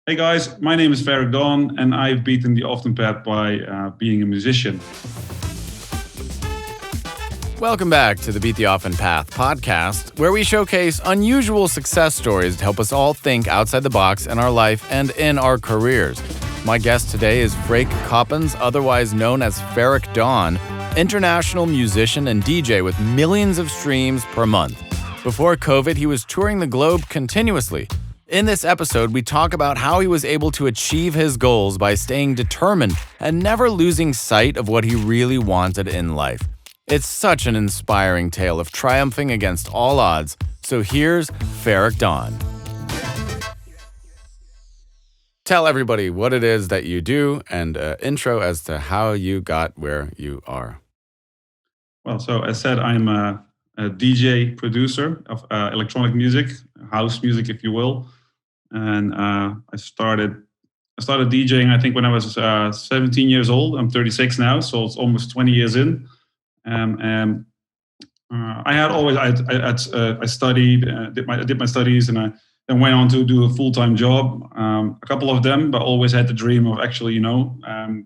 Hey guys, my name is Ferreck Dawn, and I've beaten the often path by being a musician. Welcome back to the Beat the Often Path podcast, where we showcase unusual success stories to help us all think outside the box in our life and in our careers. My guest today is Freek Coppens, otherwise known as Ferreck Dawn, international musician and DJ with millions of streams per month. Before COVID, he was touring the globe continuously. In this episode, we talk about how he was able to achieve his goals by staying determined and never losing sight of what he really wanted in life. It's such an inspiring tale of triumphing against all odds. So here's Ferreck Dawn. Tell everybody what it is that you do and intro as to how you got where you are. Well, so as said, I'm a DJ producer of electronic music, house music, if you will. And I started DJing, I think, when I was 17 years old. I'm 36 now, so it's almost 20 years in. And I studied, did my studies, and I then went on to do a full-time job. A couple of them, but always had the dream of actually,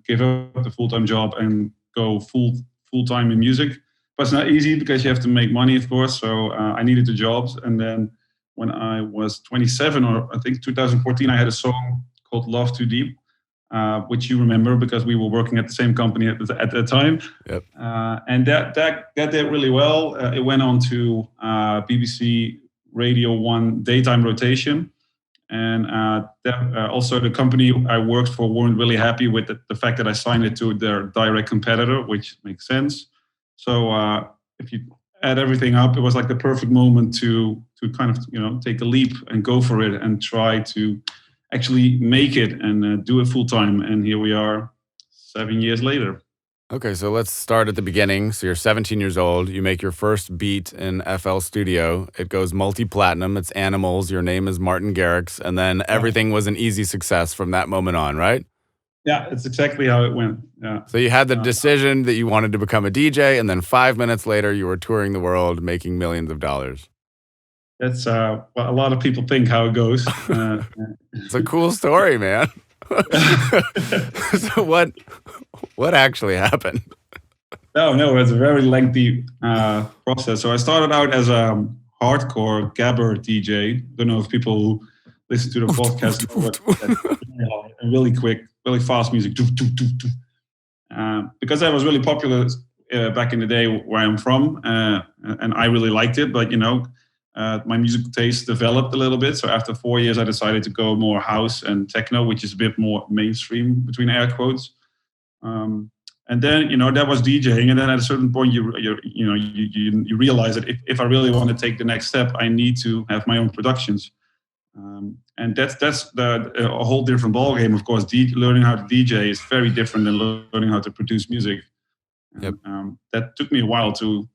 give up the full-time job and go full-time in music. But it's not easy because you have to make money, of course. So I needed the jobs, and then when I was 27, or I think 2014, I had a song called "Love Too Deep," which you remember because we were working at the same company at that time. Yep. And that did really well. It went on to BBC Radio 1 daytime rotation. And also the company I worked for weren't really happy with the fact that I signed it to their direct competitor, which makes sense. So if you add everything up, it was like the perfect moment to kind of, take a leap and go for it and try to actually make it and do it full time. And here we are 7 years later. Okay, so let's start at the beginning. So you're 17 years old. You make your first beat in FL Studio. It goes multi-platinum. It's Animals. Your name is Martin Garrix. And then everything was an easy success from that moment on, right? Yeah, it's exactly how it went. Yeah. So you had the decision that you wanted to become a DJ, and then 5 minutes later, you were touring the world, making millions of dollars. That's what a lot of people think how it goes. It's a cool story, man. So what actually happened? No, it's a very lengthy process. So I started out as a hardcore gabber DJ. Don't know if people who listen to the podcast know, really quick, really fast music. Because that was really popular back in the day where I'm from, and I really liked it. But my music taste developed a little bit. So after 4 years, I decided to go more house and techno, which is a bit more mainstream, between air quotes. And then, that was DJing. And then at a certain point, you realize that if I really want to take the next step, I need to have my own productions. And that's a whole different ballgame. Of course, learning how to DJ is very different than learning how to produce music. Yep. That took me a while to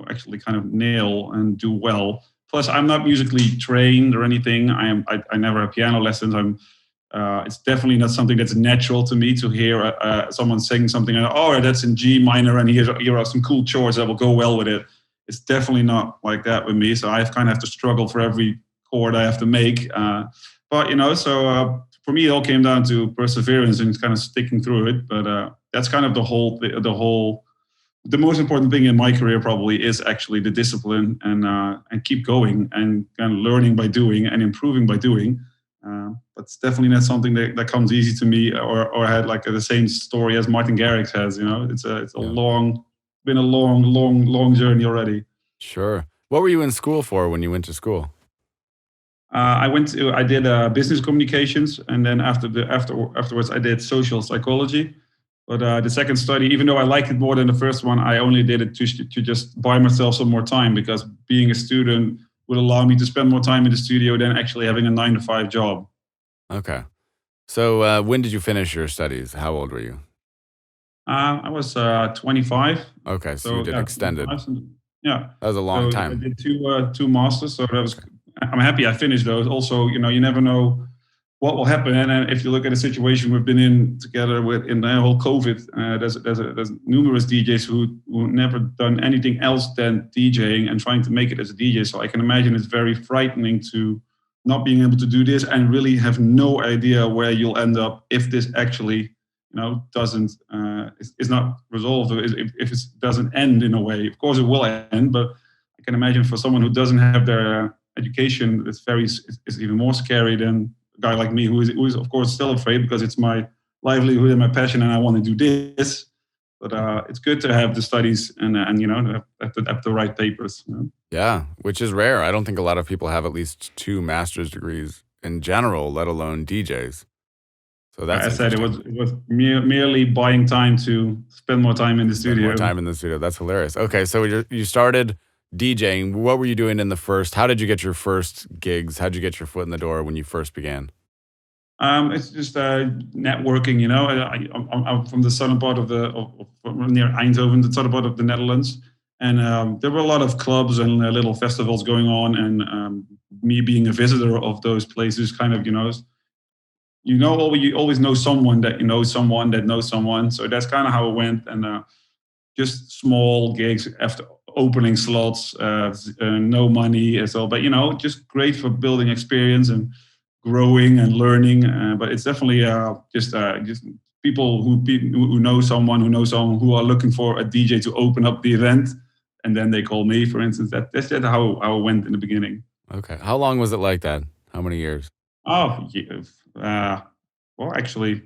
actually kind of nail and do well. Plus, I'm not musically trained or anything. I never have piano lessons. It's definitely not something that's natural to me to hear someone sing something. And, that's in G minor, and here are some cool chords that will go well with it. It's definitely not like that with me. So I kind of have to struggle for every chord I have to make. So for me, it all came down to perseverance and kind of sticking through it. But that's kind of the most important thing in my career probably is actually the discipline and keep going and kind of learning by doing and improving by doing. But it's definitely not something that comes easy to me or had like the same story as Martin Garrix has. It's been a long journey already. Sure. What were you in school for when you went to school? I did business communications, and then afterwards I did social psychology. But the second study, even though I liked it more than the first one, I only did it to just buy myself some more time, because being a student would allow me to spend more time in the studio than actually having a 9-to-5 job. Okay. So when did you finish your studies? How old were you? I was 25. Okay, so you did extended. Yeah. That was a long time. I did two masters, so I'm happy I finished those. Also, you never know what will happen. And if you look at the situation we've been in together in the whole COVID, there's numerous DJs who never done anything else than DJing and trying to make it as a DJ. So I can imagine it's very frightening to not being able to do this and really have no idea where you'll end up if this actually, doesn't is not resolved, or if it doesn't end in a way. Of course, it will end, but I can imagine for someone who doesn't have their education, it's even more scary than a guy like me who is of course still afraid because it's my livelihood and my passion, and I want to do this. But it's good to have the studies and have the right papers. Yeah, which is rare. I don't think a lot of people have at least 2 master's degrees in general, let alone DJs. So that's I said it was merely buying time to spend more time in the studio. More time in the studio. That's hilarious. Okay, so you started DJing. What were you doing in the first? How did you get your first gigs? How did you get your foot in the door when you first began? It's just networking. I'm from the southern part of near Eindhoven, the southern part of the Netherlands, and there were a lot of clubs and little festivals going on. And me being a visitor of those places, kind of, you always know someone that knows someone that knows someone. So that's kind of how it went. And just small gigs after opening slots, no money as well, but just great for building experience and growing and learning. But it's definitely just people who know someone who are looking for a DJ to open up the event, and then they call me, for instance. That's just how it went in the beginning. Okay, how long was it like that? How many years? Oh, yeah. Well, actually,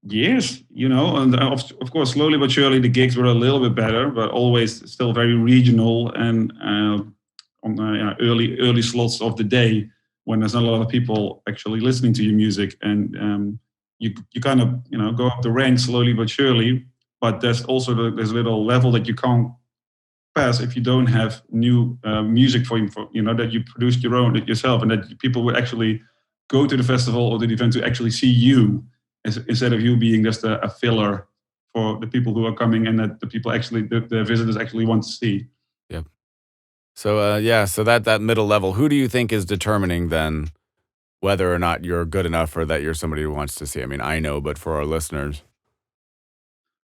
years, and of course, slowly but surely, the gigs were a little bit better, but always still very regional and on early slots of the day when there's not a lot of people actually listening to your music, and you kind of go up the ranks slowly but surely. But there's also there's a little level that you can't pass if you don't have new music for that you produced yourself, and that people would actually go to the festival or the event to actually see you, instead of you being just a filler for the people who are coming, and that the people actually, the visitors actually want to see. Yep. So so that middle level, who do you think is determining then whether or not you're good enough or that you're somebody who wants to see? I mean, I know, but for our listeners.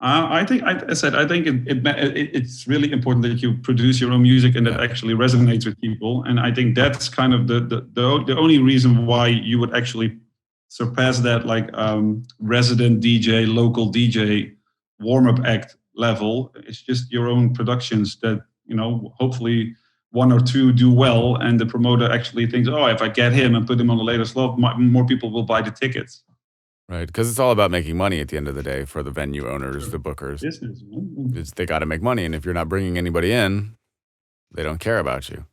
I think it's really important that you produce your own music and that actually resonates with people. And I think that's kind of the only reason why you would actually surpass that, like resident DJ, local DJ, warm-up act level. It's just your own productions that, hopefully 1 or 2 do well, and the promoter actually thinks, oh, if I get him and put him on the later slot, more people will buy the tickets. Right, because it's all about making money at the end of the day for the venue owners, the bookers. Business. They got to make money, and if you're not bringing anybody in, they don't care about you.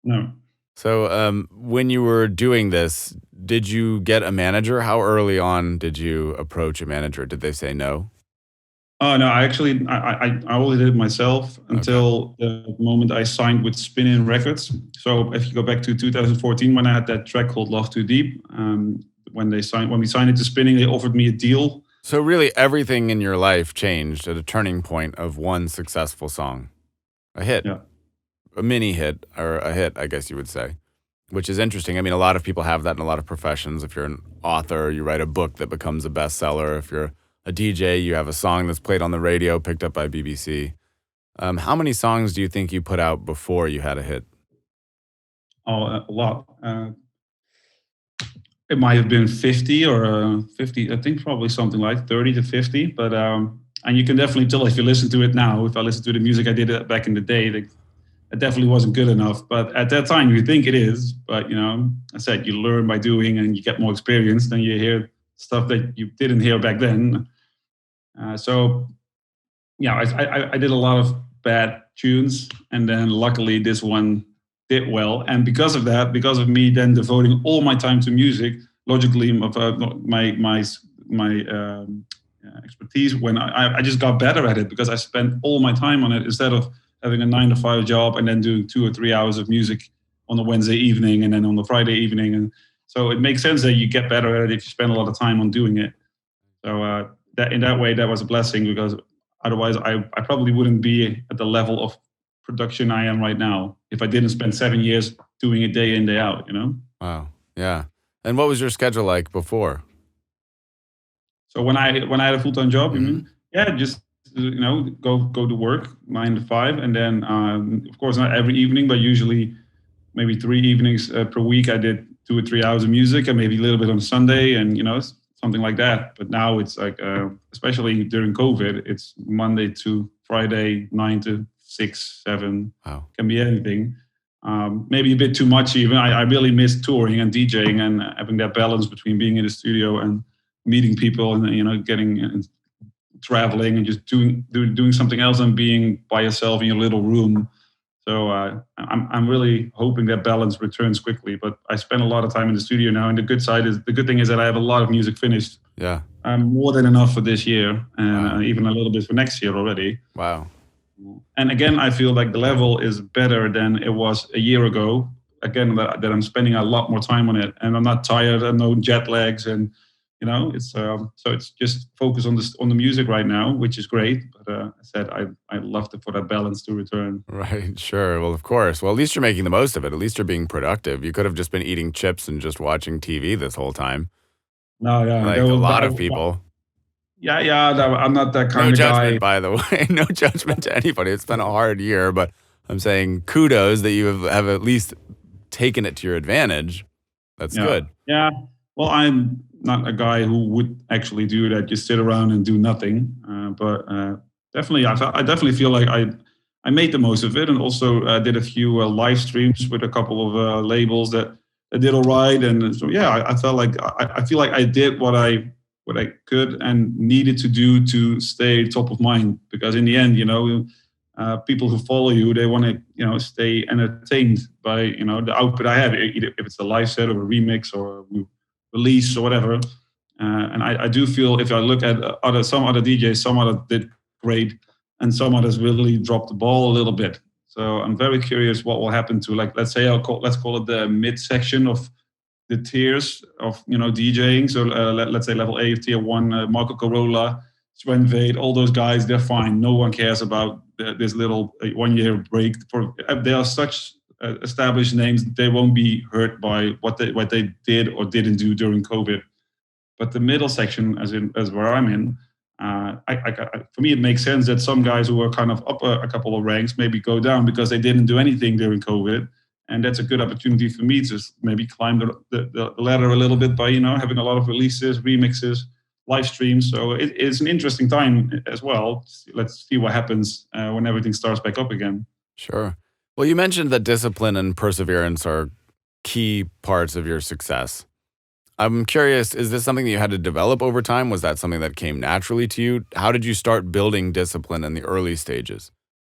No. So when you were doing this, did you get a manager? How early on did you approach a manager? Did they say no? Oh, no, I only did it myself until the moment I signed with Spinnin Records. So if you go back to 2014, when I had that track called Love Too Deep, when we signed it to Spinning, they offered me a deal. So really everything in your life changed at a turning point of one successful song. A hit. Yeah. A mini hit, or a hit, I guess you would say, which is interesting. I mean, a lot of people have that in a lot of professions. If you're an author, you write a book that becomes a bestseller. If you're a DJ, you have a song that's played on the radio, picked up by BBC. How many songs do you think you put out before you had a hit? Oh, a lot. It might have been 50 or 50. I think probably something like 30 to 50. But and you can definitely tell if you listen to it now. If I listen to the music I did back in the day, it definitely wasn't good enough. But at that time, you think it is. But I said you learn by doing, and you get more experience. Then you hear stuff that you didn't hear back then. So yeah, I did a lot of bad tunes, and then luckily this one did well. And because of that, because of me then devoting all my time to music, logically my expertise, when I just got better at it because I spent all my time on it instead of having a 9-to-5 job and then doing 2 or 3 hours of music on a Wednesday evening and then on the Friday evening. And so it makes sense that you get better at it if you spend a lot of time on doing it. So that in that way, that was a blessing, because otherwise I probably wouldn't be at the level of production I am right now if I didn't spend 7 years doing it day in, day out, Wow. Yeah. And what was your schedule like before? So when I had a full-time job, you mean? Yeah, just go to work 9 to 5, and then of course not every evening, but usually maybe 3 evenings per week. I did 2 or 3 hours of music, and maybe a little bit on Sunday, and something like that. But now it's like, especially during COVID, it's Monday to Friday, 9 to 6, 7. Wow. Can be anything. Maybe a bit too much even. I really miss touring and DJing and having that balance between being in the studio and meeting people and getting traveling and just doing something else and being by yourself in your little room. So I'm really hoping that balance returns quickly. But I spend a lot of time in the studio now, and the good thing is that I have a lot of music finished. Yeah. More than enough for this year, and even a little bit for next year already. Wow. And again, I feel like the level is better than it was a year ago. Again, that I'm spending a lot more time on it, and I'm not tired, and no jet lags, and it's so it's just focus on the music right now, which is great. But I said I'd love for that balance to return. Right, sure. Well, of course. Well, at least you're making the most of it. At least you're being productive. You could have just been eating chips and just watching TV this whole time. No, yeah, like a lot of people. Yeah, I'm not that kind of guy. No judgment, by the way. No judgment to anybody. It's been a hard year, but I'm saying kudos that you have at least taken it to your advantage. That's good. Yeah. Well, I'm not a guy who would actually do that, just sit around and do nothing. But definitely, I definitely feel like I made the most of it, and also did a few live streams with a couple of labels that did all right. And so, I felt like I feel like I did what I could and needed to do to stay top of mind, because in the end, people who follow you, they want to, stay entertained by, the output I have, either if it's a live set or a remix or a release or whatever. And I do feel, if I look at some other DJs, some others did great, and some others really dropped the ball a little bit. So I'm very curious what will happen to, like, let's call it the mid section of the tiers of DJing. So let's say level A of tier 1, Marco Corolla, Sven Vade, all those guys, they're fine. No one cares about this little 1 year break. They are such established names, they won't be hurt by what they did or didn't do during COVID. But the middle section, as where I'm in, for me, it makes sense that some guys who are kind of up a couple of ranks maybe go down because they didn't do anything during COVID. And that's a good opportunity for me to maybe climb the ladder a little bit by, having a lot of releases, remixes, live streams. So it's an interesting time as well. Let's see what happens when everything starts back up again. Sure. Well, you mentioned that discipline and perseverance are key parts of your success. I'm curious, is this something that you had to develop over time? Was that something that came naturally to you? How did you start building discipline in the early stages?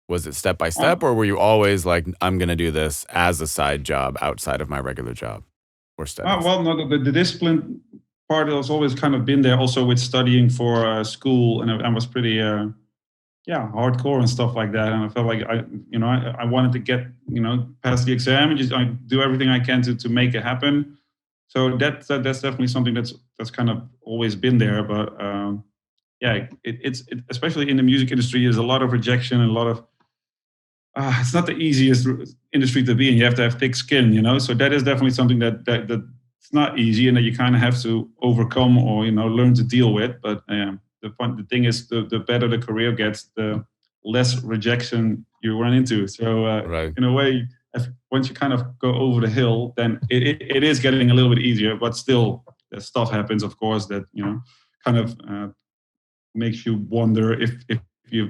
Was it step by step, or were you always like, I'm going to do this as a side job outside of my regular job or studies? Well, no, the discipline part has always kind of been there, also with studying for school, and I was pretty, hardcore and stuff like that. And I felt like I wanted to get, past the exam and just do everything I can to make it happen. So that's definitely something that's kind of always been there. But it's especially in the music industry, there's a lot of rejection and a lot of. It's not the easiest industry to be in. You have to have thick skin, So that is definitely something that it's not easy, and that you kind of have to overcome or learn to deal with. But the thing is, the better the career gets, the less rejection you run into. So right. In a way, once you kind of go over the hill, then it is getting a little bit easier. But still, stuff happens, of course, that kind of makes you wonder if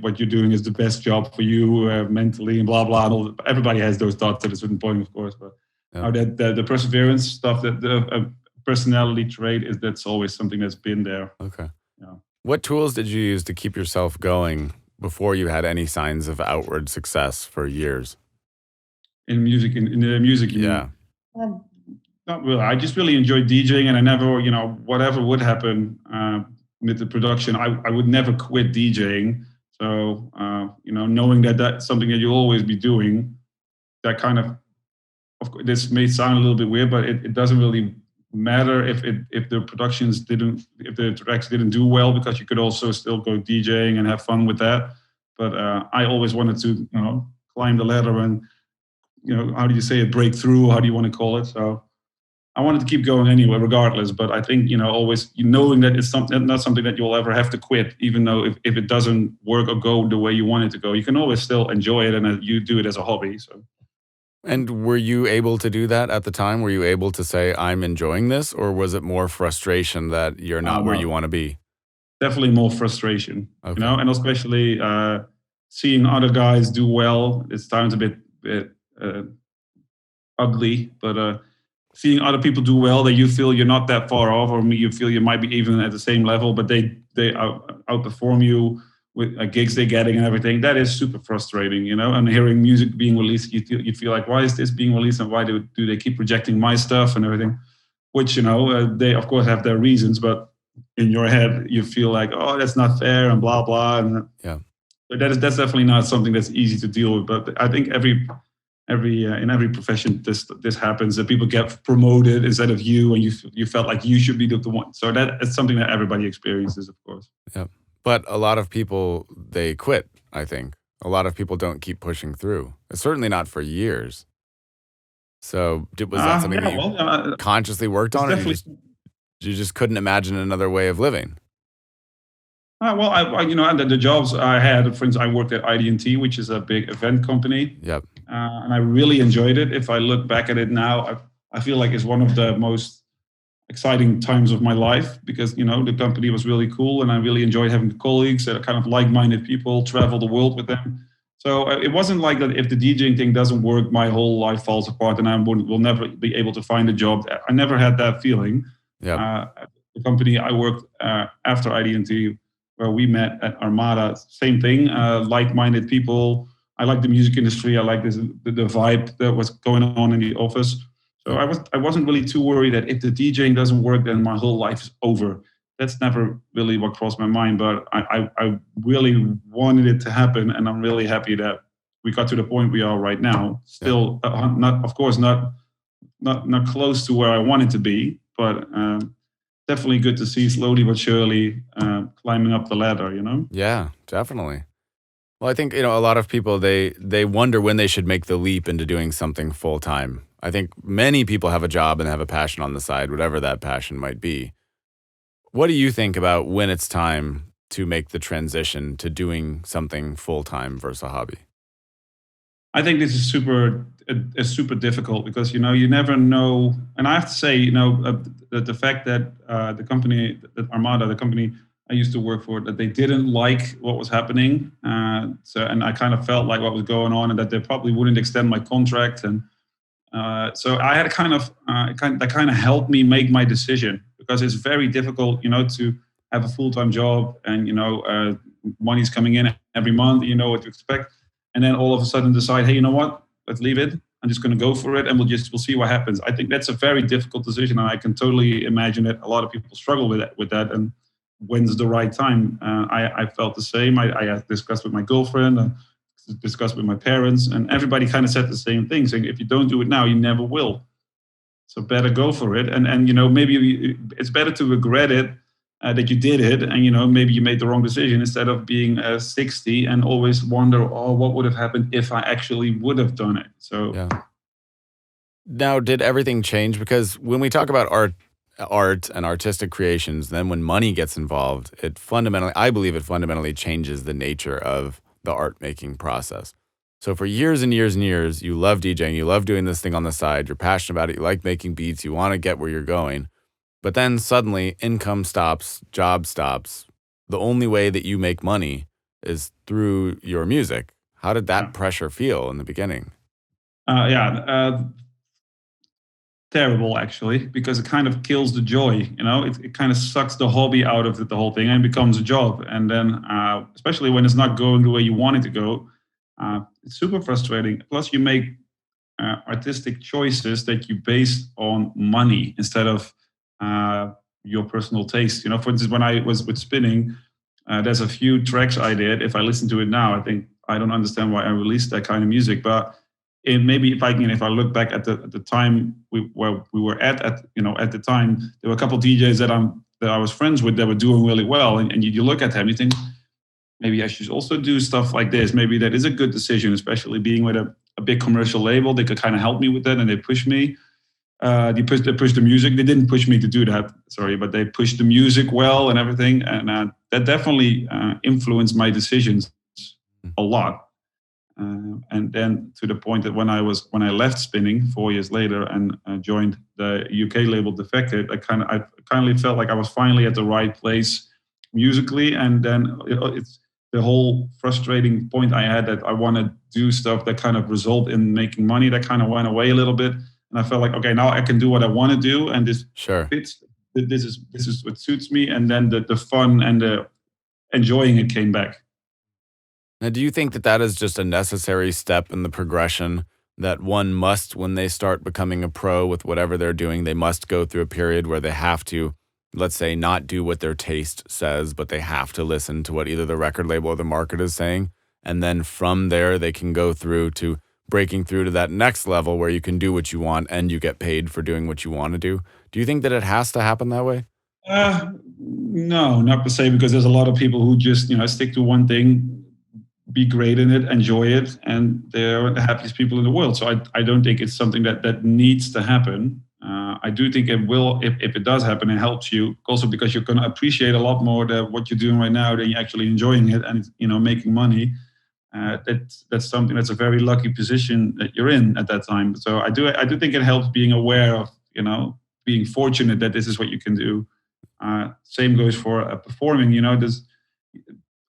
what you're doing is the best job for you mentally and blah blah. Everybody has those thoughts at a certain point, of course. But the perseverance stuff, that the personality trait that's always something that's been there. Okay. Yeah. What tools did you use to keep yourself going before you had any signs of outward success for years? In the music. Yeah. Not really. I just really enjoyed DJing, and I never, whatever would happen with the production, I would never quit DJing. So, knowing that that's something that you'll always be doing, that kind of course, this may sound a little bit weird, but it doesn't really matter if the tracks didn't do well, because you could also still go DJing and have fun with that. But I always wanted to, climb the ladder and, how do you say it, break through? How do you want to call it? So I wanted to keep going anyway, regardless. But I think, always knowing that it's not something that you'll ever have to quit, even though if it doesn't work or go the way you want it to go, you can always still enjoy it, and you do it as a hobby. So. And were you able to do that at the time? Were you able to say, I'm enjoying this? Or was it more frustration that you're not where you No, want to be? definitely more frustration, Okay. and especially seeing other guys do well. It sounds a bit uh, ugly, but seeing other people do well that you feel you're not that far off, or you feel you might be even at the same level, but they outperform you with gigs they're getting and everything. That is super frustrating, And hearing music being released, you feel like, why is this being released, and why do they keep rejecting my stuff and everything? Which they of course have their reasons, but in your head you feel like, oh, that's not fair and blah blah. And Yeah. but that's definitely not something that's easy to deal with. But I think every in every profession this happens, that people get promoted instead of you, and you felt like you should be the one. So that is something that everybody experiences, of course. Yeah. But a lot of people, they quit, I think. A lot of people don't keep pushing through. It's certainly not for years. So was that something Yeah, that you well, consciously worked it's on, or definitely. you just couldn't imagine another way of living? Well, the jobs I had, for instance, I worked at ID&T, which is a big event company, Yep. and I really enjoyed it. If I look back at it now, I feel like it's one of the most exciting times of my life, because the company was really cool, and I really enjoyed having colleagues that are kind of like-minded people, travel the world with them. So it wasn't like that if the DJing thing doesn't work, my whole life falls apart and I will never be able to find a job. I never had that feeling. Yep. At the company I worked after ID&T, where we met at Armada, same thing, like-minded people. I like the music industry. I like the vibe that was going on in the office. So I wasn't really too worried that if the DJing doesn't work, then my whole life is over. That's never really what crossed my mind, but I really wanted it to happen, and I'm really happy that we got to the point we are right now. Still, not, of course, not close to where I wanted to be, but definitely good to see slowly but surely climbing up the ladder. Yeah, definitely. Well, I think, a lot of people, they wonder when they should make the leap into doing something full time. I think many people have a job and have a passion on the side, whatever that passion might be. What do you think about when it's time to make the transition to doing something full time versus a hobby? I think this is super difficult, because you never know. And I have to say, the fact that the company, that Armada, the company I used to work for, that they didn't like what was happening. And I kind of felt like what was going on, and that they probably wouldn't extend my contract. And so I had that kind of helped me make my decision, because it's very difficult, to have a full-time job, and money's coming in every month. You know what to expect, and then all of a sudden decide, hey, you know what? Let's leave it. I'm just going to go for it, and we'll see what happens. I think that's a very difficult decision, and I can totally imagine that a lot of people struggle with that. And when's the right time? I felt the same. I discussed with my girlfriend, discussed with my parents, and everybody kind of said the same thing, saying if you don't do it now, you never will. So better go for it. And maybe it's better to regret it, that you did it, and maybe you made the wrong decision, instead of being 60 and always wonder, oh, what would have happened if I actually would have done it. So Yeah. Now, did everything change? Because when we talk about art and artistic creations, then when money gets involved, I believe it fundamentally changes the nature of the art making process. So for years and years and years, you love DJing, you love doing this thing on the side, you're passionate about it, you like making beats, you want to get where you're going. But then suddenly income stops, job stops. The only way that you make money is through your music. How did that pressure feel in the beginning? Terrible, actually, because it kind of kills the joy. It kind of sucks the hobby out of the whole thing, and it becomes a job. And then, especially when it's not going the way you want it to go, it's super frustrating. Plus, you make artistic choices that you base on money instead of your personal taste. For instance, when I was with Spinning, there's a few tracks I did. If I listen to it now, I think I don't understand why I released that kind of music. But maybe if I look back at the time where we were at the time, there were a couple of DJs that I was friends with that were doing really well, and you look at them, you think, maybe I should also do stuff like this. Maybe that is a good decision, especially being with a big commercial label. They could kind of help me with that, and they pushed me. They pushed the music. They didn't push me to do that, sorry, but they pushed the music well and everything, and that definitely influenced my decisions a lot. And then to the point that when I left spinning 4 years later and joined the UK label Defected, I kind of felt like I was finally at the right place musically. And then it's the whole frustrating point I had that I want to do stuff that kind of result in making money, that kind of went away a little bit. And I felt like, okay, now I can do what I want to do, and this Sure. fits. This is what suits me. And then the fun and the enjoying it came back. Now, do you think that that is just a necessary step in the progression that one must, when they start becoming a pro with whatever they're doing, they must go through a period where they have to, let's say, not do what their taste says, but they have to listen to what either the record label or the market is saying. And then from there, they can go through to breaking through to that next level where you can do what you want and you get paid for doing what you want to do. Do you think that it has to happen that way? No, not per se, because there's a lot of people who just, stick to one thing, be great in it, enjoy it, and they're the happiest people in the world. So I don't think it's something that needs to happen. I do think it will, if it does happen, it helps you also because you're going to appreciate a lot more what you're doing right now than you're actually enjoying it and making money. That's something that's a very lucky position that you're in at that time. So I do think it helps being aware of being fortunate that this is what you can do. Same goes for performing.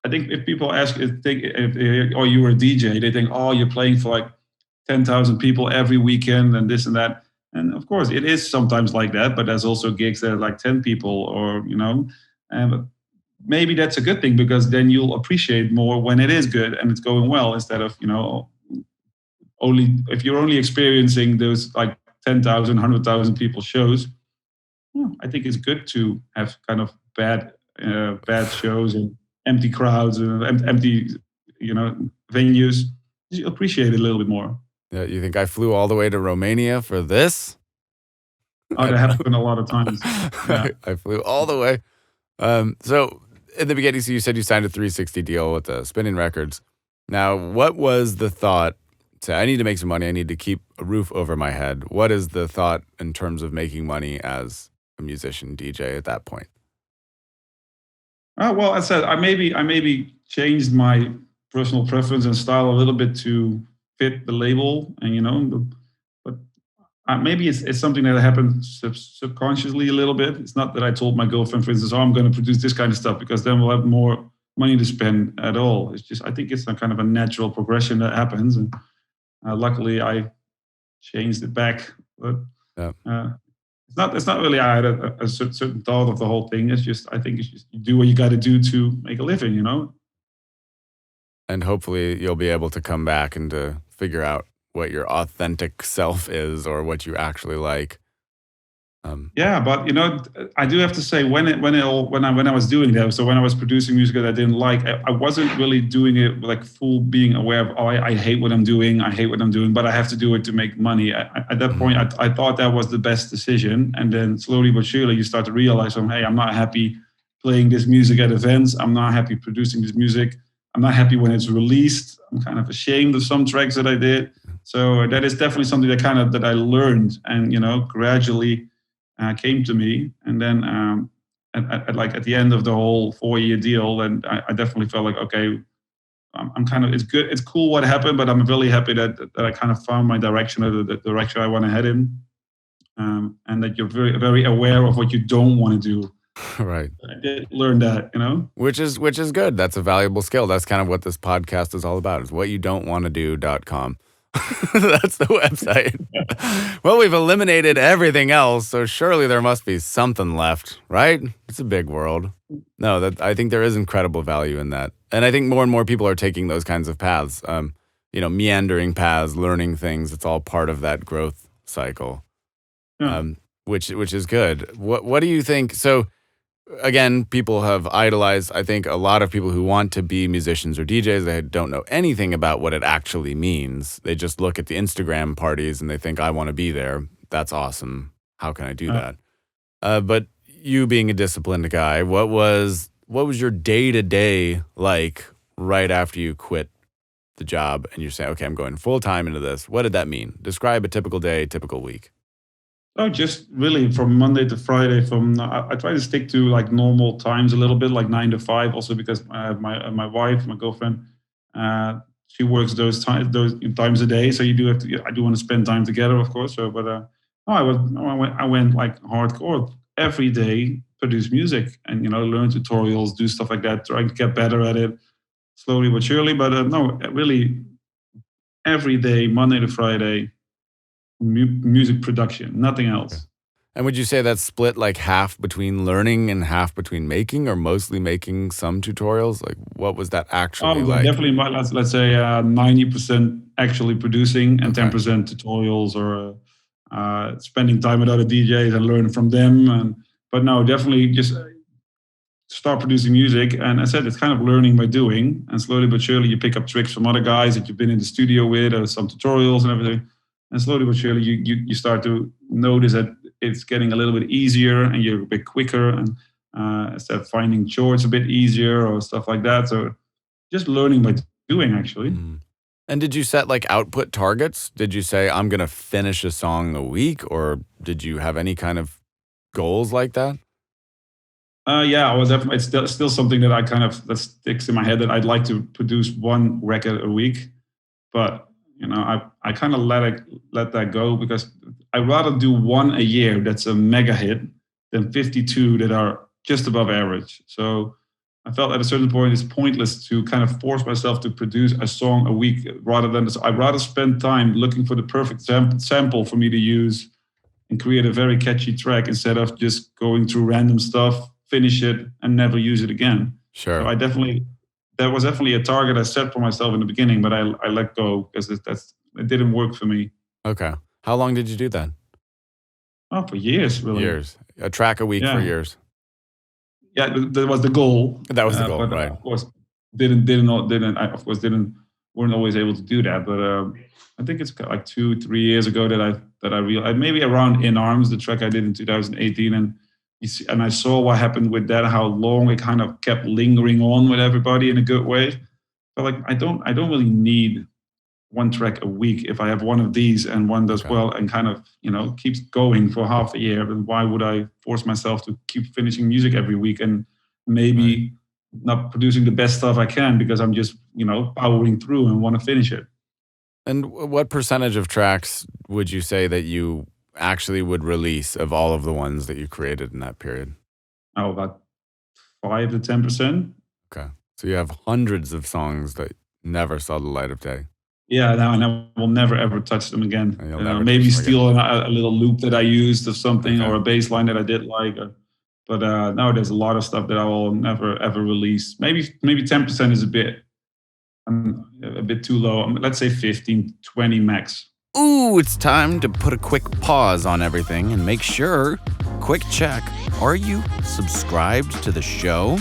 I think if people ask oh, you were a DJ, they think, oh, you're playing for like 10,000 people every weekend and this and that. And of course, it is sometimes like that, but there's also gigs that are like 10 people or, and maybe that's a good thing because then you'll appreciate more when it is good and it's going well instead of, if you're only experiencing those like 10,000, 100,000 people shows. I think it's good to have kind of bad shows and empty crowds and empty, venues. You appreciate it a little bit more. Yeah, you think I flew all the way to Romania for this? Oh, that happened a lot of times. Yeah. I flew all the way. So in the beginning, so you said you signed a 360 deal with Spinnin Records. Now, what was the thought? I need to make some money. I need to keep a roof over my head. What is the thought in terms of making money as a musician, DJ at that point? Well, I said I maybe changed my personal preference and style a little bit to fit the label, and but maybe it's something that happened subconsciously a little bit. It's not that I told my girlfriend, for instance, oh, I'm going to produce this kind of stuff because then we'll have more money to spend at all. It's just I think it's a kind of a natural progression that happens, and luckily I changed it back. But it's not really I had a certain thought of the whole thing. It's just I think it's just you do what you got to do to make a living, And hopefully you'll be able to come back and to figure out what your authentic self is or what you actually like. Yeah, but I do have to say when I was doing that, so when I was producing music that I didn't like, I wasn't really doing it like full being aware of I hate what I'm doing, but I have to do it to make money. At that point, I thought that was the best decision, and then slowly but surely you start to realize, hey, I'm not happy playing this music at events. I'm not happy producing this music. I'm not happy when it's released. I'm kind of ashamed of some tracks that I did. So that is definitely something that I learned and gradually came to me. And then at the end of the whole 4-year deal, and I definitely felt like, okay, I'm kind of, it's good, it's cool what happened, but I'm really happy that I kind of found my direction, or the direction I want to head in, and that you're very, very aware of what you don't want to do. Right. I did learn that, Which is good. That's a valuable skill. That's kind of what this podcast is all about, is whatyoudon'twannado.com. That's the website. Well, we've eliminated everything else, so surely there must be something left, right? It's a big world. No, I think there is incredible value in that. And I think more and more people are taking those kinds of paths, meandering paths, learning things. It's all part of that growth cycle, which is good. What do you think? So, again, people have idolized, I think, a lot of people who want to be musicians or DJs. They don't know anything about what it actually means. They just look at the Instagram parties and they think, I want to be there. That's awesome. How can I do that? But you being a disciplined guy, what was your day-to-day like right after you quit the job and you're saying, okay, I'm going full-time into this? What did that mean? Describe a typical day, typical week. Oh, just really from Monday to Friday. I try to stick to like normal times a little bit, like 9 to 5. Also because I have my wife, my girlfriend. she works those times a day. So you do have to. I do want to spend time together, of course. So, but no, I went like hardcore every day, produce music, and learn tutorials, do stuff like that, trying to get better at it, slowly but surely. But no, really, every day, Monday to Friday, music production, nothing else. And would you say that's split like half between learning and half between making, or mostly making some tutorials? Like, what was that actually like? Definitely, let's say 90% actually producing and 10% tutorials or spending time with other DJs and learning from them. But no, definitely just start producing music. And I said it's kind of learning by doing, and slowly but surely you pick up tricks from other guys that you've been in the studio with, or some tutorials and everything. And slowly but surely you start to notice that it's getting a little bit easier and you're a bit quicker, and instead of finding chords a bit easier or stuff like that. So just learning by doing, actually. And did you set like output targets? Did you say, I'm going to finish a song a week, or did you have any kind of goals like that? Yeah, I was definitely. It's still something that sticks in my head, that I'd like to produce one record a week, but I kind of let that go, because I'd rather do one a year that's a mega hit than 52 that are just above average. So I felt at a certain point it's pointless to kind of force myself to produce a song a week, I'd rather spend time looking for the perfect sample for me to use and create a very catchy track, instead of just going through random stuff, finish it, and never use it again. Sure. So that was definitely a target I set for myself in the beginning, but I let go because it didn't work for me. Okay. How long did you do that? Oh, for years, really. Years. A track a week for years. Yeah, that was the goal. That was the goal, but, right? Of course, weren't always able to do that. But I think it's like 2-3 years ago that I realized, maybe around In Arms, the track I did in 2018, and I saw what happened with that, how long it kind of kept lingering on with everybody in a good way. So like I don't really need one track a week if I have one of these and one does well and kind of keeps going for half a year. Then why would I force myself to keep finishing music every week and maybe not producing the best stuff I can because I'm just powering through and want to finish it. And what percentage of tracks would you say that you actually would release of all of the ones that you created in that period? Oh, about 5 to 10%. Okay. So you have hundreds of songs that never saw the light of day. Yeah, and I will never ever touch them again. Maybe steal a little loop that I used of something or a bass line that I did like. But no, there's a lot of stuff that I will never ever release. Maybe 10% is a bit too low. Let's say 15, 20 max. Ooh, it's time to put a quick pause on everything and make sure. Quick check. Are you subscribed to the show?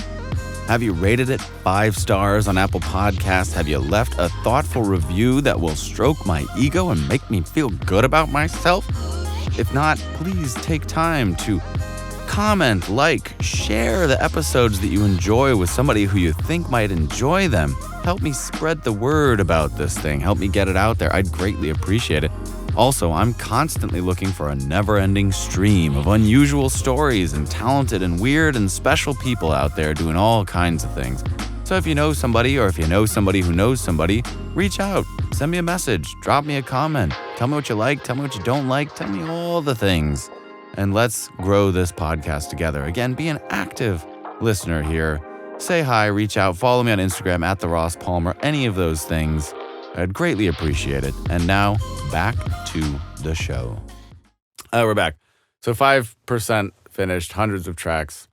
Have you rated it 5 stars on Apple Podcasts? Have you left a thoughtful review that will stroke my ego and make me feel good about myself? If not, please take time to comment, share the episodes that you enjoy with somebody who you think might enjoy them. Help me spread the word about this thing. Help me get it out there. I'd greatly appreciate it. Also, I'm constantly looking for a never-ending stream of unusual stories and talented and weird and special people out there doing all kinds of things. So if you know somebody, or if you know somebody who knows somebody, reach out, send me a message, drop me a comment, tell me what you like, tell me what you don't like, tell me all the things. And let's grow this podcast together. Again, be an active listener here. Say hi, reach out, follow me on Instagram at @TheRossPalmer, any of those things. I'd greatly appreciate it. And now, back to the show. We're back. So 5% finished, hundreds of tracks.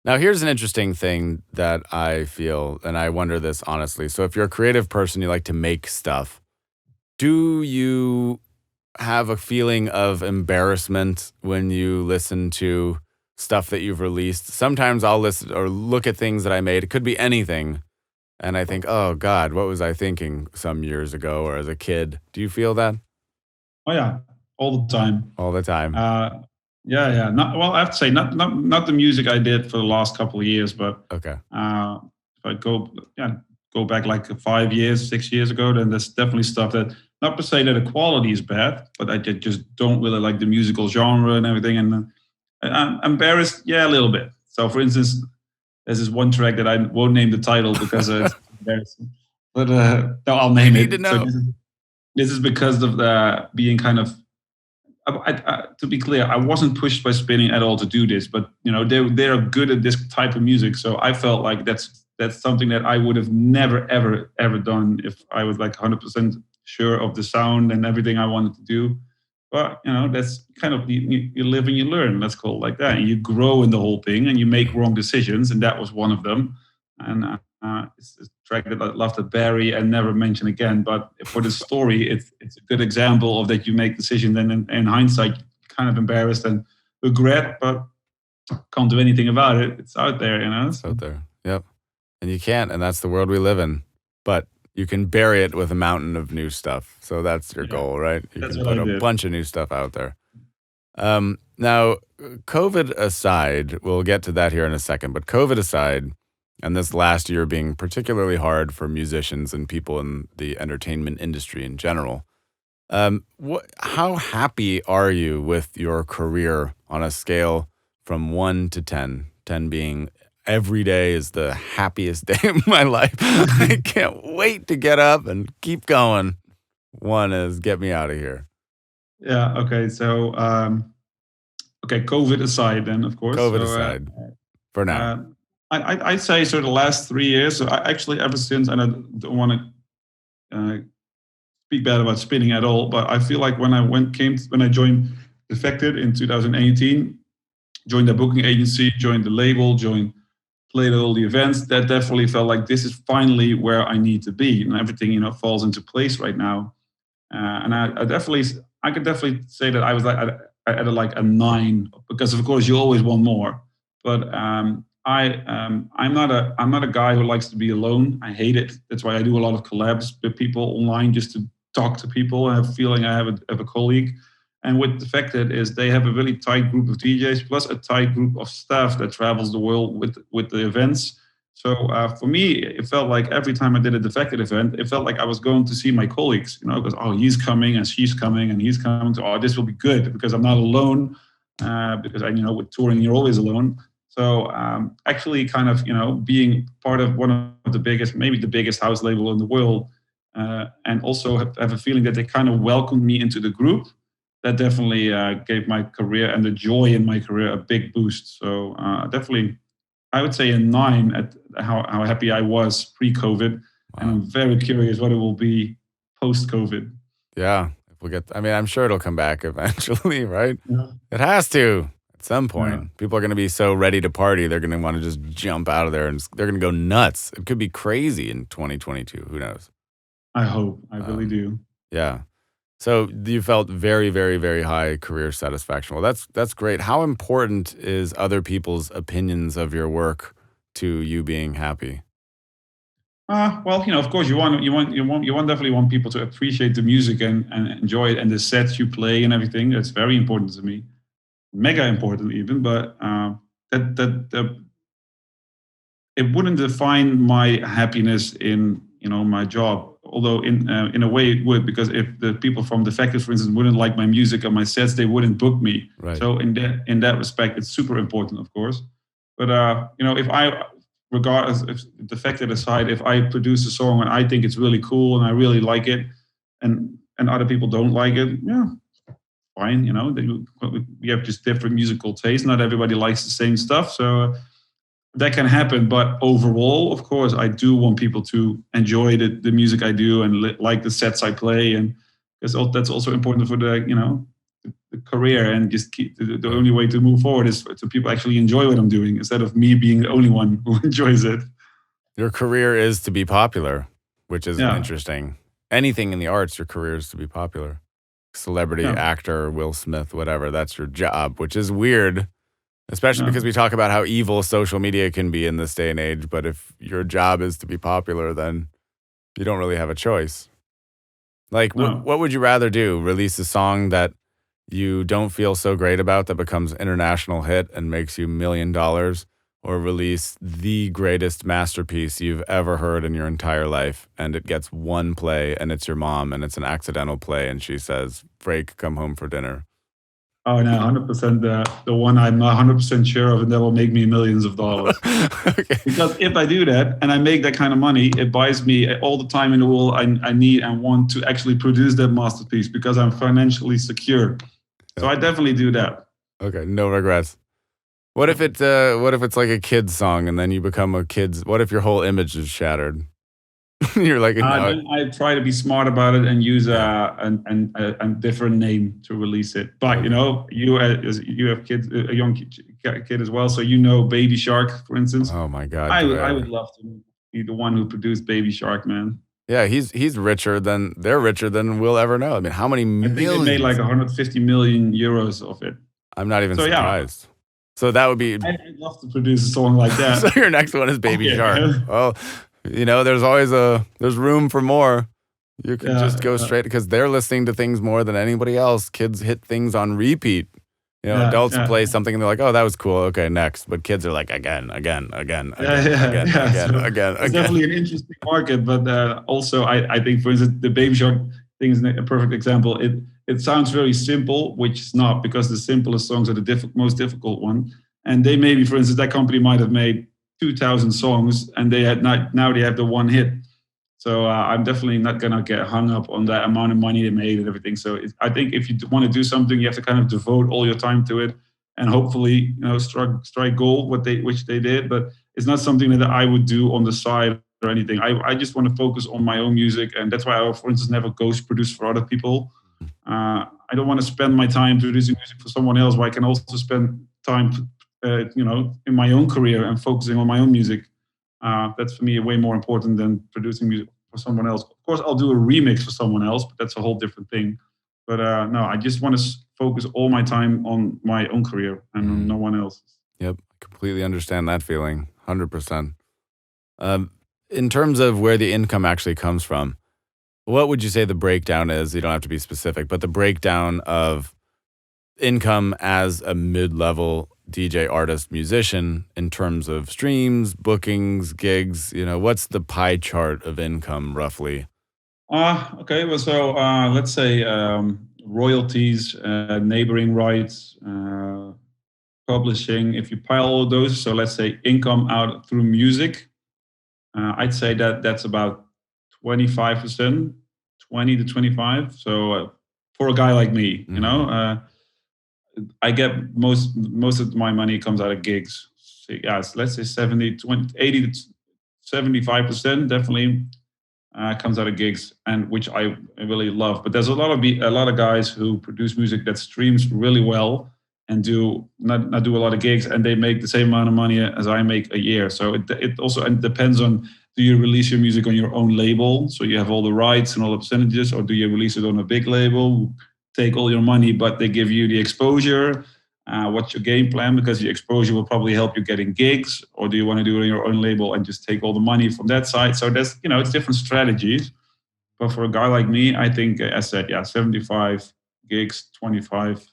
Now, here's an interesting thing that I feel, and I wonder this honestly. So if you're a creative person, you like to make stuff, do you have a feeling of embarrassment when you listen to stuff that you've released? Sometimes I'll listen or look at things that I made. It could be anything. And I think, oh, God, what was I thinking some years ago or as a kid? Do you feel that? Oh, yeah, all the time. All the time. Yeah. I have to say, not the music I did for the last couple of years, but okay. If I go back like 5 years, 6 years ago, then there's definitely stuff that, not to say that the quality is bad, but I just don't really like the musical genre and everything. And I'm embarrassed, a little bit. So, for instance, there's this one track that I won't name the title because it's embarrassing. But no, I'll We name need to it. So know. this is because of the being kind of. To be clear, I wasn't pushed by Spinning at all to do this, but they're good at this type of music, so I felt like that's something that I would have never ever done if I was like 100% sure of the sound and everything I wanted to do. But that's kind of you live and you learn. Let's call it like that. And you grow in the whole thing, and you make wrong decisions, and that was one of them. And it's a track that I love to bury and never mention again. But for the story, it's a good example of that you make decisions, and in hindsight, kind of embarrassed and regret, but can't do anything about it. It's out there. It's So, out there. Yep. And you can't, and that's the world we live in. But you can bury it with a mountain of new stuff. So that's your yeah, goal, right? You that's can what I put a did. bunch of new stuff out there. Now, COVID aside, we'll get to that here in a second, but COVID aside, and this last year being particularly hard for musicians and people in the entertainment industry in general, how happy are you with your career on a scale from 1 to 10? 10 being every day is the happiest day of my life. I can't wait to get up and keep going. 1 is get me out of here. Yeah. Okay. So, okay. COVID aside, then of course. COVID So, aside, for now. I'd say so. The last 3 years, so I actually ever since, and I don't want to speak bad about Spinning at all, but I feel like when I joined Defected in 2018, joined the booking agency, joined the label, played at all the events. That definitely felt like this is finally where I need to be, and everything falls into place right now. And I could definitely say that I was like at like a 9, because of course you always want more. But I'm not a guy who likes to be alone. I hate it. That's why I do a lot of collabs with people online, just to talk to people and have a feeling I have a colleague. And with Defected is they have a really tight group of DJs plus a tight group of staff that travels the world with the events. So for me, it felt like every time I did a Defected event, it felt like I was going to see my colleagues, because, oh, he's coming and she's coming and he's coming. So, oh, this will be good because I'm not alone. Because with touring, you're always alone. So actually kind of, being part of one of the biggest, maybe the biggest house label in the world, and also have a feeling that they kind of welcomed me into the group, that definitely gave my career and the joy in my career a big boost. So definitely, I would say a 9 at how happy I was pre-COVID. Wow. And I'm very curious what it will be post-COVID. Yeah. I'm sure it'll come back eventually, right? Yeah. It has to at some point. Yeah. People are going to be so ready to party, they're going to want to just jump out of there and they're going to go nuts. It could be crazy in 2022. Who knows? I hope. I really do. Yeah. So you felt very, very, very high career satisfaction. Well, that's great. How important is other people's opinions of your work to you being happy? Well, of course, you definitely want people to appreciate the music and enjoy it and the sets you play and everything. That's very important to me, mega important even. But that it wouldn't define my happiness in my job. Although in a way it would, because if the people from Defected, for instance, wouldn't like my music or my sets, they wouldn't book me. Right. So in that respect, it's super important, of course. But if I, regardless, if Defected aside, if I produce a song and I think it's really cool and I really like it, and other people don't like it, yeah, fine. We have just different musical tastes. Not everybody likes the same stuff, so. That can happen, but overall, of course, I do want people to enjoy the music I do and like the sets I play, and that's also important for the career. And just keep the only way to move forward is to people actually enjoy what I'm doing instead of me being the only one who enjoys it. Your career is to be popular, which is interesting. Anything in the arts, your career is to be popular. Celebrity, actor, Will Smith, whatever. That's your job, which is weird. Especially because we talk about how evil social media can be in this day and age. But if your job is to be popular, then you don't really have a choice. Like, what would you rather do? Release a song that you don't feel so great about that becomes international hit and makes you $1 million? Or release the greatest masterpiece you've ever heard in your entire life and it gets 1 play and it's your mom and it's an accidental play and she says, Freek, come home for dinner? Oh no, 100% the one I'm not 100% sure of, and that will make me millions of dollars. Okay. Because if I do that and I make that kind of money, it buys me all the time in the world I need and want to actually produce that masterpiece because I'm financially secure. So I definitely do that. Okay, no regrets. What if it's like a kid's song and then you become a kid's? What if your whole image is shattered? You're like, no, Then I try to be smart about it and use a different name to release it. But you know, you have kids, a young kid as well, so you know Baby Shark, for instance. oh my God. I would love to be the one who produced Baby Shark, man. Yeah, they're richer than we'll ever know. I mean, how many I think they millions? made like 150 million euros of it. I'm not even So yeah, surprised. So that would be. I'd love to produce a song like that. So your next one is Baby Okay. Shark. Well, there's room for more. You could just go straight because they're listening to things more than anybody else. Kids hit things on repeat. Adults play something and they're like, "Oh, that was cool. Okay, next." But kids are like, again. So Again. It's definitely an interesting market, but also I think, for instance, the Baby Shark thing is a perfect example. It sounds very simple, which is not, because the simplest songs are the most difficult one. And they maybe, for instance, that company might have made 2,000 songs, and now they have the one hit. So I'm definitely not gonna get hung up on that amount of money they made and everything. So I think if you want to do something, you have to kind of devote all your time to it, and hopefully, strike gold, which they did. But it's not something that I would do on the side or anything. I just want to focus on my own music, and that's why I, for instance, never ghost produce for other people. I don't want to spend my time producing music for someone else, where I can also spend time, in my own career and focusing on my own music. That's for me way more important than producing music for someone else. Of course, I'll do a remix for someone else, but that's a whole different thing. But no, I just want to focus all my time on my own career and on no one else's. Yep, completely understand that feeling, 100%. In terms of where the income actually comes from, what would you say the breakdown is? You don't have to be specific, but the breakdown of income as a mid-level DJ, artist, musician in terms of streams, bookings, gigs. What's the pie chart of income roughly? Okay. Well, so let's say royalties, neighboring rights, publishing. If you pile all those, so let's say income out through music, I'd say that's about 25%, 20 to 25. So for a guy like me, I get most of my money comes out of gigs. So, let's say 70, 20, 80 to 75% definitely comes out of gigs, and which I really love. But there's a lot of guys who produce music that streams really well and do not do a lot of gigs, and they make the same amount of money as I make a year. So it also depends on, do you release your music on your own label, so you have all the rights and all the percentages, or do you release it on a big label, take all your money, but they give you the exposure? What's your game plan? Because the exposure will probably help you getting gigs, or do you want to do it on your own label and just take all the money from that side? So that's, it's different strategies. But for a guy like me, I think, I said, 75 gigs, 25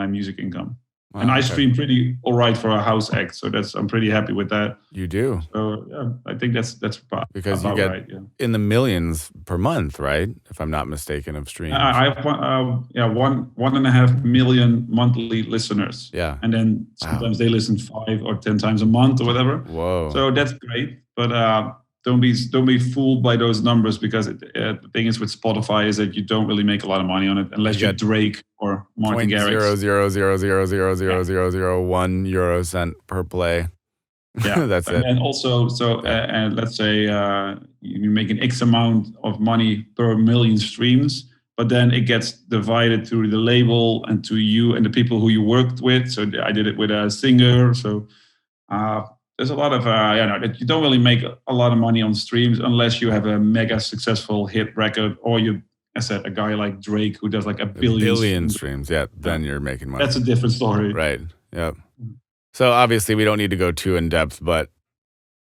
music income. Wow, and I stream pretty all right for a house act, so I'm pretty happy with that. You do. So I think that's about, because you get right, in the millions per month, right? If I'm not mistaken, of streams. I have 1.5 million monthly listeners. Yeah, and then sometimes they listen 5 or 10 times a month or whatever. Whoa! So that's great, but don't be fooled by those numbers, because the thing is with Spotify is that you don't really make a lot of money on it unless you're Drake or Martin Garrix. 0.000000001 euro cent per play. Yeah, that's it. And also, and let's say you make an X amount of money per million streams, but then it gets divided to the label and to you and the people who you worked with. So I did it with a singer. So there's a lot of you don't really make a lot of money on streams unless you have a mega successful hit record, or I said, a guy like Drake who does like a billion streams. Yeah, then you're making money. That's a different story. Right. Yep. So obviously we don't need to go too in depth, but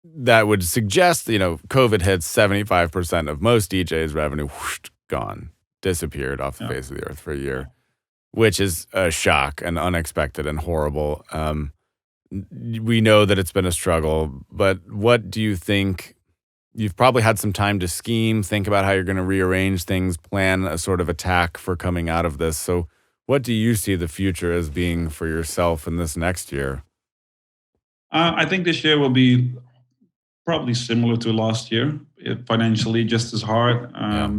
that would suggest, COVID hits 75% of most DJs' revenue, whoosh, gone, disappeared off the face of the earth for a year, which is a shock and unexpected and horrible. We know that it's been a struggle, but what do you think? You've probably had some time to scheme, think about how you're going to rearrange things, plan a sort of attack for coming out of this. So What do you see the future as being for yourself in this next year? I think this year will be probably similar to last year. Financially, just as hard. Yeah.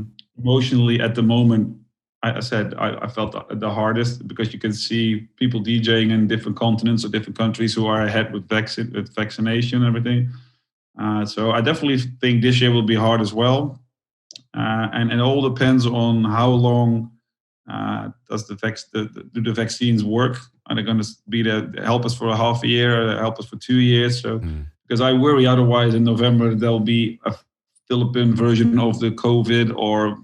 Emotionally, at the moment, I said I felt the hardest because you can see people DJing in different continents or different countries who are ahead with vaccination and everything. So I definitely think this year will be hard as well. And it all depends on how long does do the vaccines work? Are they going to be there help us for a half a year, or help us for 2 years? So because I worry otherwise in November there'll be a Philippine version of the COVID, or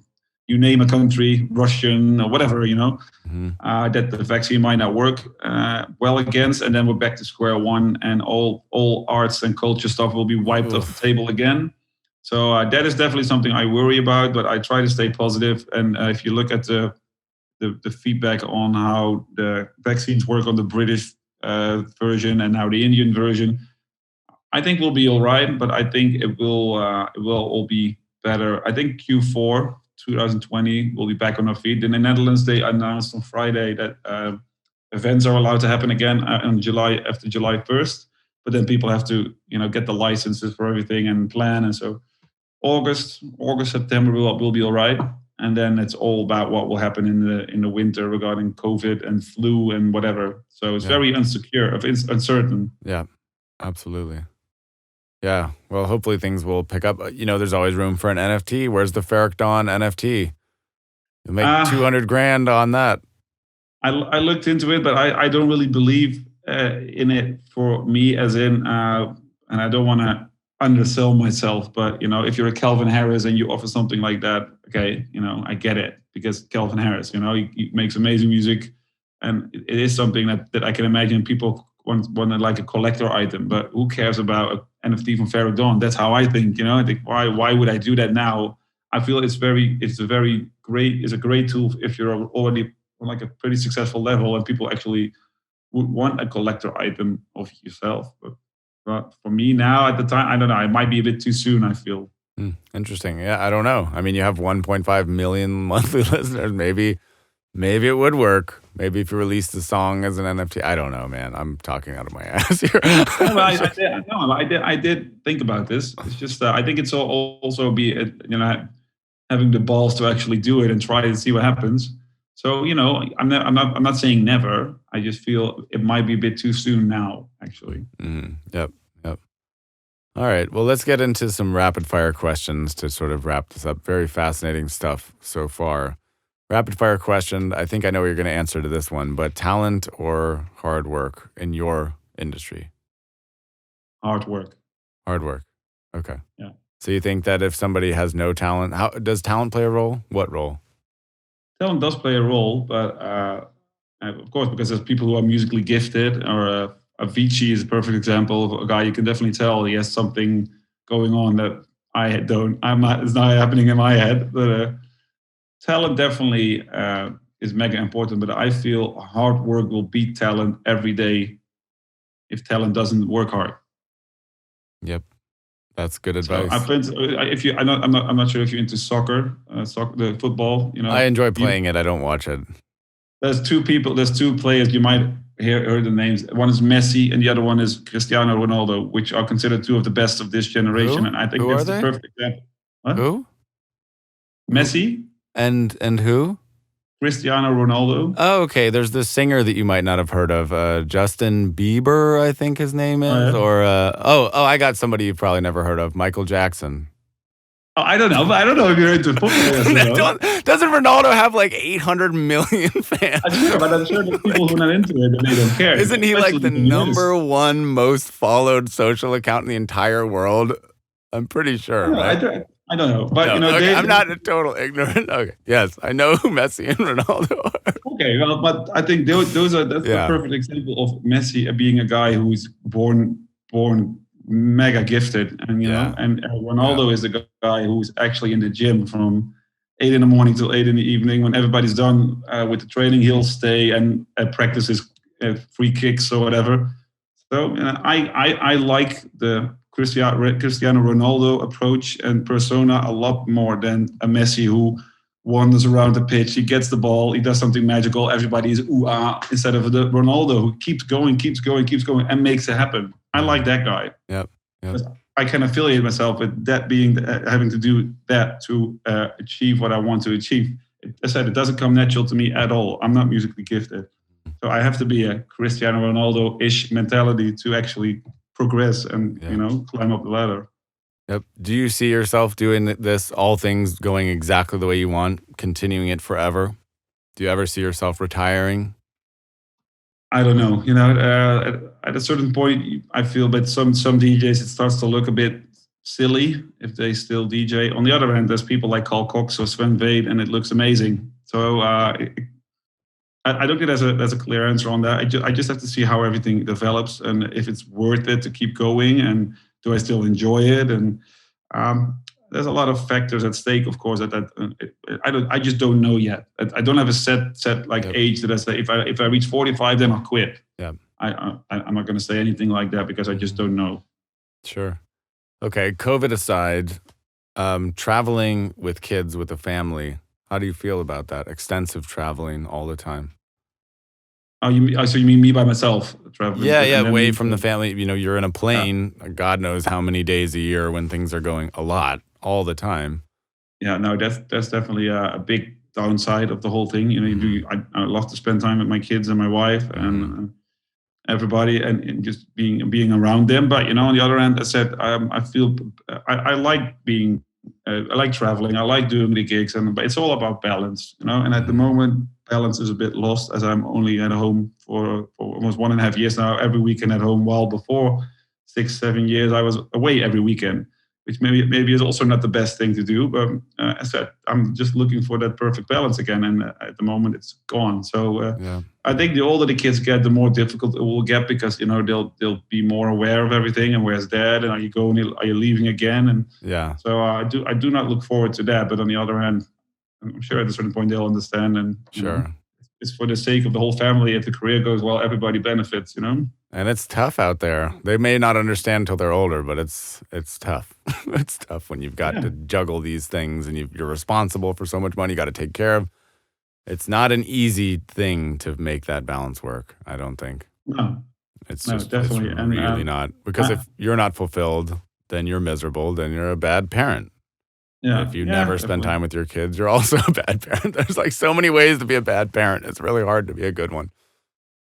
you name a country, Russian or whatever, that the vaccine might not work well against, and then we're back to square one, and all arts and culture stuff will be wiped off the table again. So that is definitely something I worry about, but I try to stay positive. And if you look at the feedback on how the vaccines work on the British version and now the Indian version, I think we'll be all right. But I think it will all be better. I think Q4 2020 will be back on our feet. In the Netherlands, they announced on Friday that events are allowed to happen again after July 1st. But then people have to get the licenses for everything and plan. And so August, September will be all right. And then it's all about what will happen in the winter regarding COVID and flu and whatever. So it's very uncertain. Yeah, absolutely. Yeah, well, hopefully things will pick up. There's always room for an NFT. Where's the Ferreck Dawn NFT? You'll make $200,000 on that. I looked into it, but I don't really believe in it for me, as in, and I don't want to undersell myself, but if you're a Calvin Harris and you offer something like that, okay, I get it, because Calvin Harris, he makes amazing music, and it is something that I can imagine people want to like a collector item. But who cares about an NFT from Ferreck Dawn? That's how I think. I think why would I do that now? I feel it's a great tool if you're already on like a pretty successful level and people actually would want a collector item of yourself. But for me now, at the time, I don't know. It might be a bit too soon, I feel. Interesting. Yeah, I don't know. I mean, you have 1.5 million monthly listeners. Maybe it would work. Maybe if you released the song as an NFT. I don't know, man. I'm talking out of my ass here. I did think about this. It's just I think it's also having the balls to actually do it and try to see what happens. So I'm not saying never. I just feel it might be a bit too soon now, actually. Yep. All right. Well, let's get into some rapid fire questions to sort of wrap this up. Very fascinating stuff so far. Rapid fire question. I think I know what you're going to answer to this one, but talent or hard work in your industry? Hard work. Hard work. Okay. Yeah. So you think that if somebody has no talent, how does talent play a role? What role? Talent does play a role, but of course, because there's people who are musically gifted, or Avicii is a perfect example of a guy you can definitely tell he has something going on that I don't. It's not happening in my head. But talent definitely is mega important. But I feel hard work will beat talent every day if talent doesn't work hard. Yep. That's good advice. So I'm not sure if you're into soccer, the football. I enjoy playing it. I don't watch it. There's two players you might heard the names. One is Messi, and the other one is Cristiano Ronaldo, which are considered two of the best of this generation. Who? And I think Who that's are the they? perfect example. What? Who? Messi and who? Cristiano Ronaldo. Oh, okay. There's this singer that you might not have heard of, Justin Bieber, I think his name is, or I got somebody you've probably never heard of, Michael Jackson. Oh, I don't know, but I don't know if you're into football. Doesn't Ronaldo have like 800 million fans? I'm sure, but I'm sure there's people who are not into it and they don't care. Isn't he like the number one most followed social account in the entire world? I'm pretty sure. Right? I don't know, but I'm not a total ignorant. Okay, yes, I know who Messi and Ronaldo are. Okay, well, but I think that's the perfect example of Messi being a guy who is born mega gifted, and and Ronaldo is the guy who's actually in the gym from 8 a.m. till 8 p.m. When everybody's done with the training, he'll stay and practice his free kicks or whatever. So I like the Cristiano Ronaldo approach and persona a lot more than a Messi who wanders around the pitch, he gets the ball, he does something magical, everybody is ooh ah, instead of the Ronaldo who keeps going, and makes it happen. I like that guy. Yep. I can affiliate myself with that being having to do that to achieve what I want to achieve. As I said, it doesn't come natural to me at all. I'm not musically gifted. So I have to be a Cristiano Ronaldo-ish mentality to actually progress and, climb up the ladder. Yep. Do you see yourself doing this, all things going exactly the way you want, continuing it forever? Do you ever see yourself retiring? I don't know. At a certain point, I feel that some DJs, it starts to look a bit silly if they still DJ. On the other hand, there's people like Carl Cox or Sven Väth, and it looks amazing. So I don't think there's a clear answer on that. I just have to see how everything develops and if it's worth it to keep going, and do I still enjoy it? And there's a lot of factors at stake, of course. I just don't know yet. I don't have a set age that I say if I reach 45, then I'll quit. Yeah, I'm not going to say anything like that because I just don't know. Sure. Okay. COVID aside, traveling with kids with a family. How do you feel about that? Extensive traveling all the time. So you mean me by myself traveling? Yeah, away from the family. You're in a plane, God knows how many days a year when things are going a lot, all the time. Yeah, no, that's definitely a big downside of the whole thing. I love to spend time with my kids and my wife and everybody and just being around them. But, on the other hand, as I said, I feel I like being, I like traveling. I like doing the gigs, but it's all about balance, And at the moment, balance is a bit lost as I'm only at home for almost 1.5 years now, every weekend at home. While before 6-7 years, I was away every weekend, which maybe is also not the best thing to do. But as I said, I'm just looking for that perfect balance again, and at the moment, it's gone. So I think the older the kids get, the more difficult it will get because they'll be more aware of everything and where's dad and are you going, are you leaving again? And so I do not look forward to that. But on the other hand, I'm sure at a certain point they'll understand, and it's for the sake of the whole family. If the career goes well, everybody benefits, And it's tough out there. They may not understand until they're older, but it's tough. It's tough when you've got to juggle these things and you're responsible for so much money you got to take care of. It's not an easy thing to make that balance work, I don't think. No. It's definitely. It's really not. Because if you're not fulfilled, then you're miserable, then you're a bad parent. Yeah, if you never spend time with your kids, you're also a bad parent. There's so many ways to be a bad parent. It's really hard to be a good one.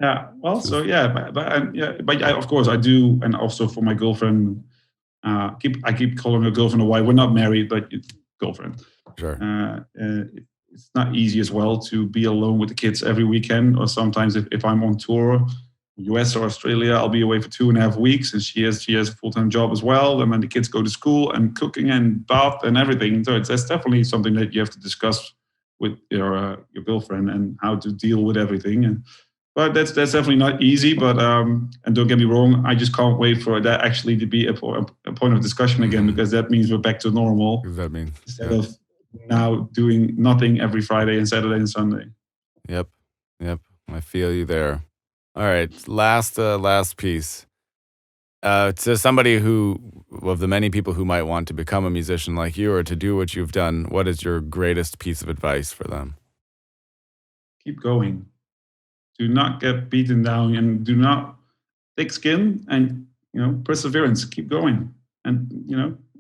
Yeah, well, so but of course I do, and also for my girlfriend, I keep calling her girlfriend or wife. We're not married, but girlfriend. Sure. It's not easy as well to be alone with the kids every weekend, or sometimes if I'm on tour, US or Australia, I'll be away for 2.5 weeks, and she has a full-time job as well, and then the kids go to school and cooking and bath and everything. So that's definitely something that you have to discuss with your girlfriend and how to deal with everything. But that's definitely not easy. But and don't get me wrong, I just can't wait for that actually to be a point of discussion again, because that means we're back to normal. What does that mean? Instead of now doing nothing every Friday and Saturday and Sunday. Yep. I feel you there. All right, last piece. To somebody of the many people who might want to become a musician like you or to do what you've done, what is your greatest piece of advice for them? Keep going. Do not get beaten down, and do not thick skin, and perseverance. Keep going, and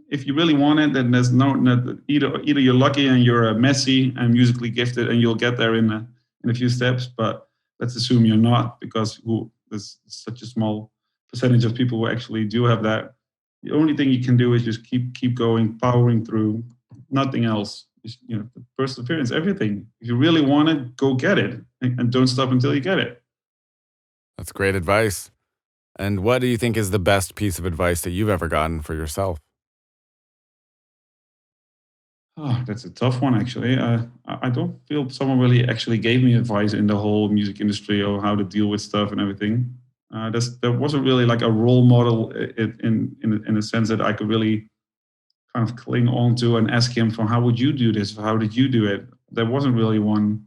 if you really want it, then there's either you're lucky and you're messy and musically gifted, and you'll get there in a few steps, but let's assume you're not, because there's such a small percentage of people who actually do have that. The only thing you can do is just keep going, powering through, nothing else. Perseverance, everything. If you really want it, go get it, and don't stop until you get it. That's great advice. And what do you think is the best piece of advice that you've ever gotten for yourself? Oh, that's a tough one, actually. I don't feel someone really actually gave me advice in the whole music industry or how to deal with stuff and everything. There wasn't really like a role model in a sense that I could really kind of cling on to and ask him for, how would you do this? How did you do it? There wasn't really one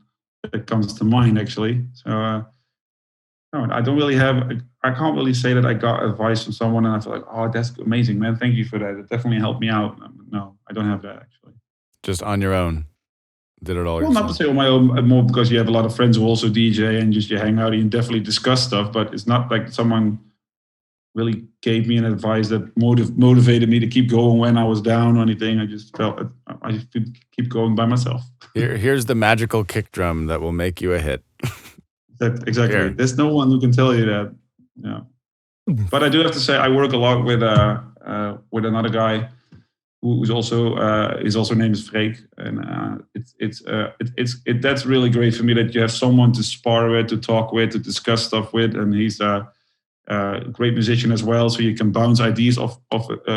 that comes to mind, actually. So no, I don't really I can't really say that I got advice from someone and I feel like, oh, that's amazing, man. Thank you for that. It definitely helped me out. No, I don't have that, actually. Just on your own. did it all Well, yourself? not to say on my own, more because you have a lot of friends who also DJ and just you hang out and definitely discuss stuff. But it's not like someone really gave me an advice that motivated me to keep going when I was down or anything. I just felt I just could keep going by myself. Here's the magical kick drum that will make you a hit. Exactly. Here. There's no one who can tell you that. Yeah. But I do have to say I work a lot with another guy who's also his name is Freek, and that's really great for me that you have someone to spar with, to talk with, to discuss stuff with, and he's a great musician as well, so you can bounce ideas off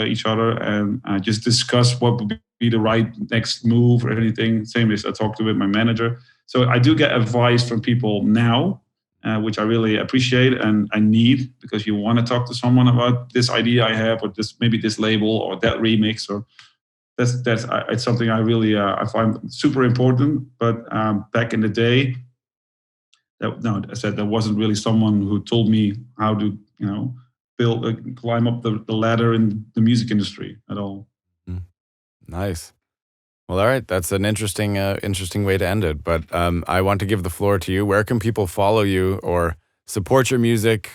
each other and just discuss what would be the right next move or anything. Same as I talked to with my manager. So I do get advice from people now, which I really appreciate and I need, because you want to talk to someone about this idea I have, or this label or that remix, or that's it's something I really I find super important. But back in the day, I said there wasn't really someone who told me how to climb up the ladder in the music industry at all. Nice. Well, all right. That's an interesting way to end it. But I want to give the floor to you. Where can people follow you or support your music?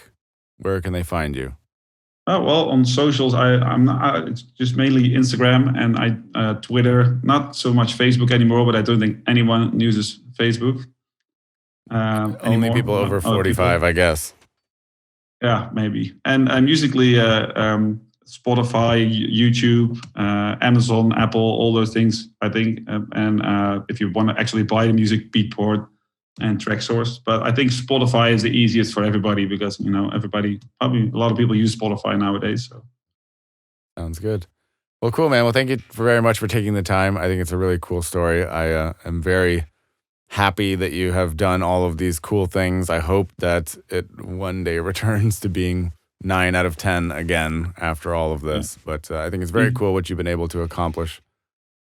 Where can they find you? Oh, well, on socials, it's just mainly Instagram and Twitter. Not so much Facebook anymore, but I don't think anyone uses Facebook. Only people over 45, I guess. Yeah, maybe. And musically, Spotify, YouTube, Amazon, Apple, all those things, I think. And if you want to actually buy the music, Beatport and Track Source. But I think Spotify is the easiest for everybody because, everybody, probably a lot of people use Spotify nowadays. So. Sounds good. Well, cool, man. Well, thank you very much for taking the time. I think it's a really cool story. I am very happy that you have done all of these cool things. I hope that it one day returns to being 9 out of 10 again after all of this. But I think it's very cool what you've been able to accomplish,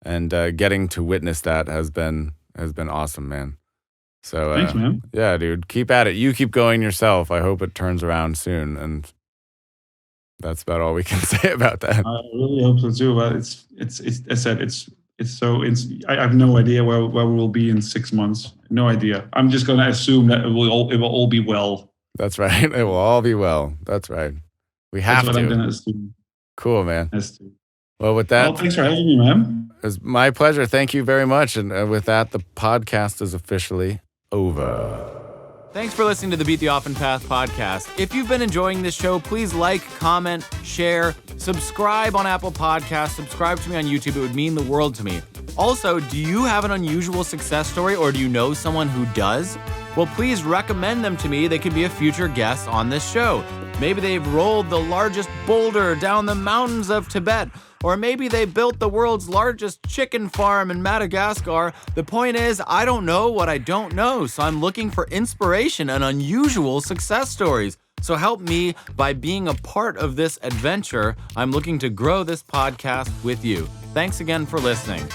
and getting to witness that has been awesome, man. So thanks, man. Yeah, dude, keep at it. You keep going yourself. I hope it turns around soon, and that's about all we can say about that. I really hope so too. But I have no idea where we will be in 6 months. No idea. I'm just going to assume that it will all be well. That's right. It will all be well. That's right. We have That's what to. I'm going to assume. Cool, man. Yes. Well, with that, thanks for having me, man. It was my pleasure. Thank you very much. And with that, the podcast is officially over. Thanks for listening to the Beat the Often Path podcast. If you've been enjoying this show, please like, comment, share, subscribe on Apple Podcasts, subscribe to me on YouTube. It would mean the world to me. Also, do you have an unusual success story, or do you know someone who does? Well, please recommend them to me. They could be a future guest on this show. Maybe they've rolled the largest boulder down the mountains of Tibet, or maybe they built the world's largest chicken farm in Madagascar. The point is, I don't know what I don't know, so I'm looking for inspiration and unusual success stories. So help me by being a part of this adventure. I'm looking to grow this podcast with you. Thanks again for listening.